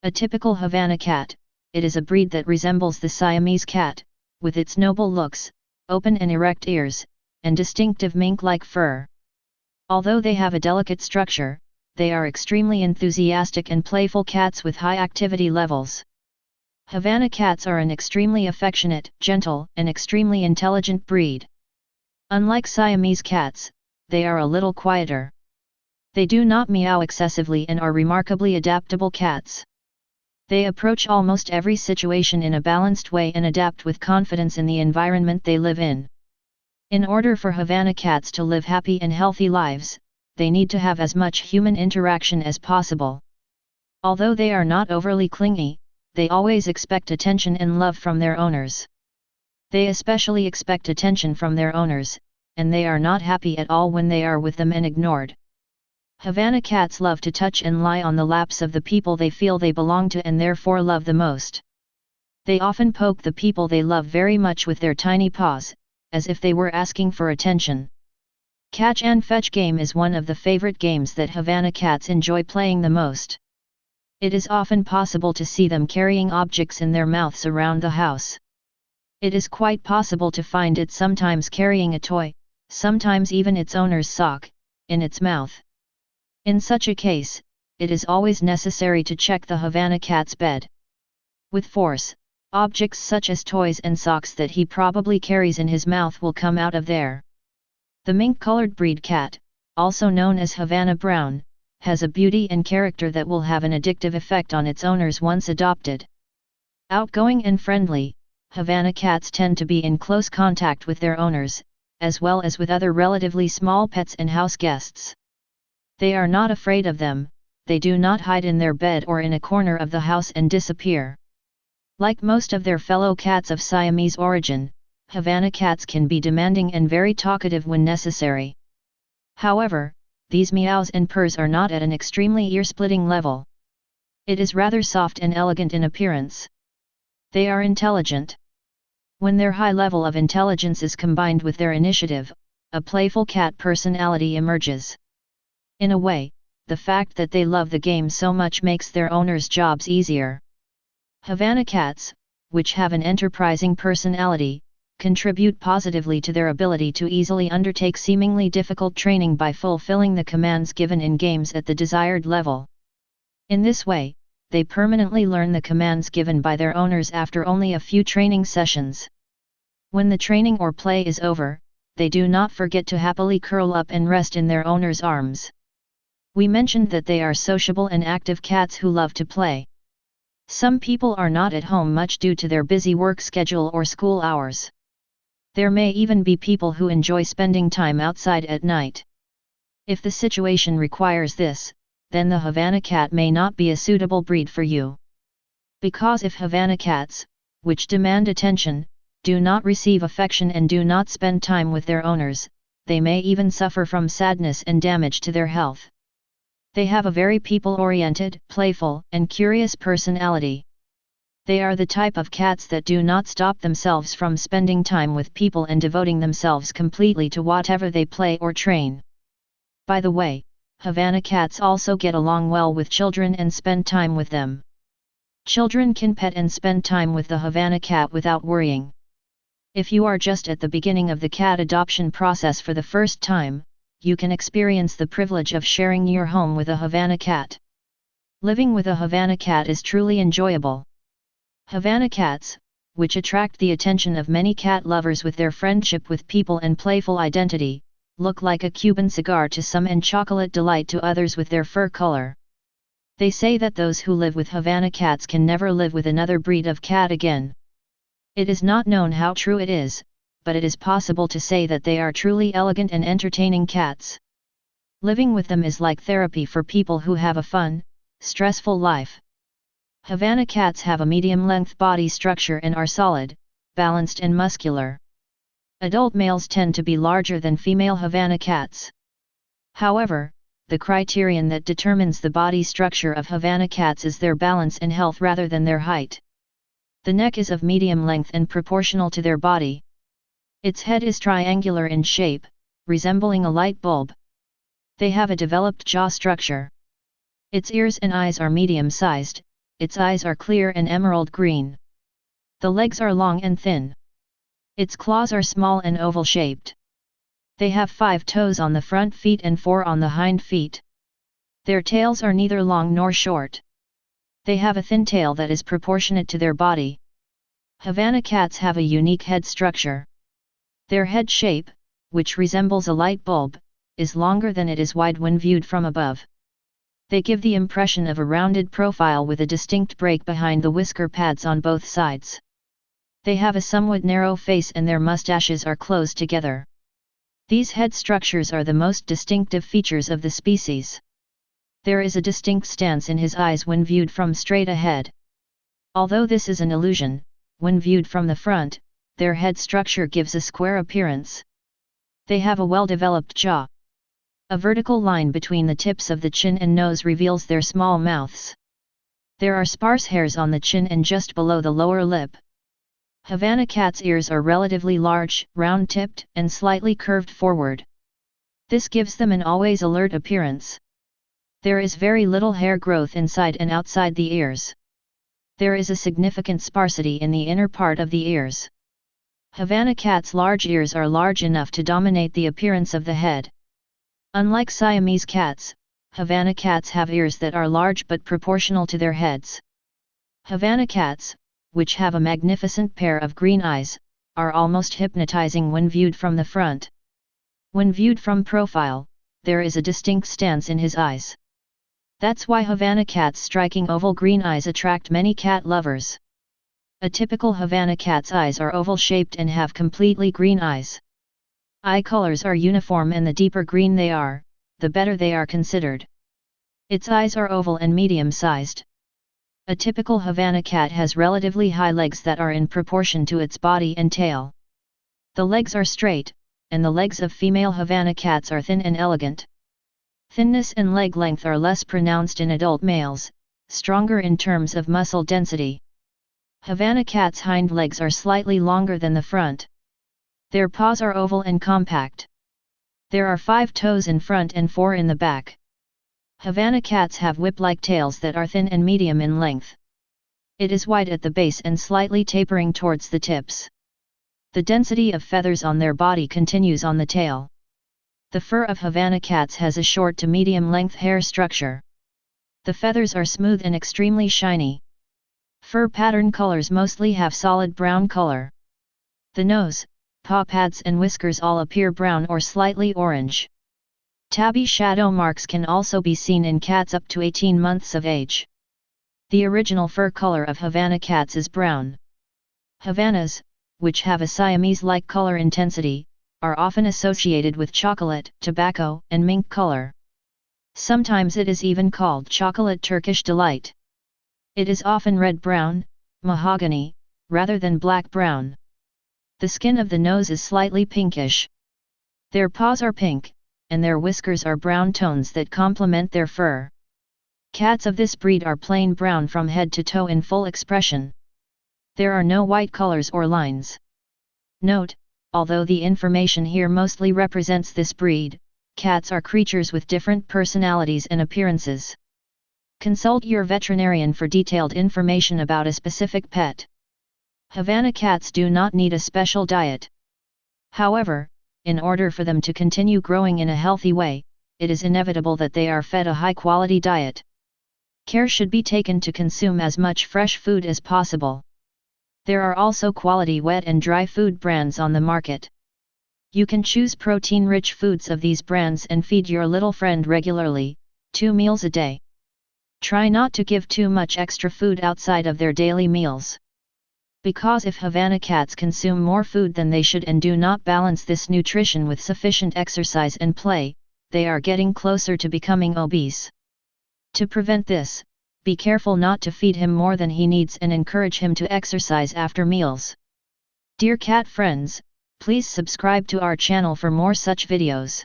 A typical Havana cat, it is a breed that resembles the Siamese cat, with its noble looks, open and erect ears, and distinctive mink-like fur. Although they have a delicate structure, they are extremely enthusiastic and playful cats with high activity levels. Havana cats are an extremely affectionate, gentle, and extremely intelligent breed. Unlike Siamese cats, they are a little quieter. They do not meow excessively and are remarkably adaptable cats. They approach almost every situation in a balanced way and adapt with confidence in the environment they live in. In order for Havana cats to live happy and healthy lives, they need to have as much human interaction as possible. Although they are not overly clingy, they always expect attention and love from their owners. They especially expect attention from their owners, and they are not happy at all when they are with them and ignored. Havana cats love to touch and lie on the laps of the people they feel they belong to and therefore love the most. They often poke the people they love very much with their tiny paws, as if they were asking for attention. Catch and fetch game is one of the favorite games that Havana cats enjoy playing the most. It is often possible to see them carrying objects in their mouths around the house. It is quite possible to find it sometimes carrying a toy, sometimes even its owner's sock, in its mouth. In such a case, it is always necessary to check the Havana cat's bed. With force, objects such as toys and socks that he probably carries in his mouth will come out of there. The mink-colored breed cat, also known as Havana Brown, has a beauty and character that will have an addictive effect on its owners once adopted. Outgoing and friendly, Havana cats tend to be in close contact with their owners, as well as with other relatively small pets and house guests. They are not afraid of them, they do not hide in their bed or in a corner of the house and disappear. Like most of their fellow cats of Siamese origin, Havana cats can be demanding and very talkative when necessary. However, these meows and purrs are not at an extremely ear-splitting level. It is rather soft and elegant in appearance. They are intelligent. When their high level of intelligence is combined with their initiative, a playful cat personality emerges. In a way, the fact that they love the game so much makes their owners' jobs easier. Havana cats, which have an enterprising personality, contribute positively to their ability to easily undertake seemingly difficult training by fulfilling the commands given in games at the desired level. In this way, they permanently learn the commands given by their owners after only a few training sessions. When the training or play is over, they do not forget to happily curl up and rest in their owner's arms. We mentioned that they are sociable and active cats who love to play. Some people are not at home much due to their busy work schedule or school hours. There may even be people who enjoy spending time outside at night. If the situation requires this, then the Havana cat may not be a suitable breed for you. Because if Havana cats, which demand attention, do not receive affection and do not spend time with their owners, they may even suffer from sadness and damage to their health. They have a very people-oriented, playful, and curious personality. They are the type of cats that do not stop themselves from spending time with people and devoting themselves completely to whatever they play or train. By the way, Havana cats also get along well with children and spend time with them. Children can pet and spend time with the Havana cat without worrying. If you are just at the beginning of the cat adoption process for the first time, you can experience the privilege of sharing your home with a Havana cat. Living with a Havana cat is truly enjoyable. Havana cats, which attract the attention of many cat lovers with their friendship with people and playful identity, look like a Cuban cigar to some and chocolate delight to others with their fur color. They say that those who live with Havana cats can never live with another breed of cat again. It is not known how true it is, but it is possible to say that they are truly elegant and entertaining cats. Living with them is like therapy for people who have a fun, stressful life. Havana cats have a medium-length body structure and are solid, balanced and muscular. Adult males tend to be larger than female Havana cats. However, the criterion that determines the body structure of Havana cats is their balance and health rather than their height. The neck is of medium length and proportional to their body. Its head is triangular in shape, resembling a light bulb. They have a developed jaw structure. Its ears and eyes are medium-sized, its eyes are clear and emerald green. The legs are long and thin. Its claws are small and oval-shaped. They have 5 toes on the front feet and 4 on the hind feet. Their tails are neither long nor short. They have a thin tail that is proportionate to their body. Havana cats have a unique head structure. Their head shape, which resembles a light bulb, is longer than it is wide when viewed from above. They give the impression of a rounded profile with a distinct break behind the whisker pads on both sides. They have a somewhat narrow face and their mustaches are close together. These head structures are the most distinctive features of the species. There is a distinct stance in his eyes when viewed from straight ahead. Although this is an illusion, when viewed from the front, their head structure gives a square appearance. They have a well-developed jaw. A vertical line between the tips of the chin and nose reveals their small mouths. There are sparse hairs on the chin and just below the lower lip. Havana cats' ears are relatively large, round-tipped, and slightly curved forward. This gives them an always alert appearance. There is very little hair growth inside and outside the ears. There is a significant sparsity in the inner part of the ears. Havana cats' large ears are large enough to dominate the appearance of the head. Unlike Siamese cats, Havana cats have ears that are large but proportional to their heads. Havana cats, which have a magnificent pair of green eyes, are almost hypnotizing when viewed from the front. When viewed from profile, there is a distinct stance in his eyes. That's why Havana cat's striking oval green eyes attract many cat lovers. A typical Havana cat's eyes are oval-shaped and have completely green eyes. Eye colors are uniform and the deeper green they are, the better they are considered. Its eyes are oval and medium-sized. A typical Havana cat has relatively high legs that are in proportion to its body and tail. The legs are straight, and the legs of female Havana cats are thin and elegant. Thinness and leg length are less pronounced in adult males, stronger in terms of muscle density. Havana cats' hind legs are slightly longer than the front. Their paws are oval and compact. There are 5 toes in front and 4 in the back. Havana cats have whip-like tails that are thin and medium in length. It is wide at the base and slightly tapering towards the tips. The density of feathers on their body continues on the tail. The fur of Havana cats has a short to medium-length hair structure. The feathers are smooth and extremely shiny. Fur pattern colors mostly have solid brown color. The nose, paw pads and whiskers all appear brown or slightly orange. Tabby shadow marks can also be seen in cats up to 18 months of age. The original fur color of Havana cats is brown. Havanas, which have a Siamese-like color intensity, are often associated with chocolate, tobacco, and mink color. Sometimes it is even called chocolate Turkish delight. It is often red-brown, mahogany, rather than black-brown. The skin of the nose is slightly pinkish. Their paws are pink, and their whiskers are brown tones that complement their fur. Cats of this breed are plain brown from head to toe in full expression. There are no white colors or lines. Note, although the information here mostly represents this breed, cats are creatures with different personalities and appearances. Consult your veterinarian for detailed information about a specific pet. Havana cats do not need a special diet. However, in order for them to continue growing in a healthy way, it is inevitable that they are fed a high-quality diet. Care should be taken to consume as much fresh food as possible. There are also quality wet and dry food brands on the market. You can choose protein-rich foods of these brands and feed your little friend regularly, 2 meals a day. Try not to give too much extra food outside of their daily meals. Because if Havana cats consume more food than they should and do not balance this nutrition with sufficient exercise and play, they are getting closer to becoming obese. To prevent this, be careful not to feed him more than he needs and encourage him to exercise after meals. Dear cat friends, please subscribe to our channel for more such videos.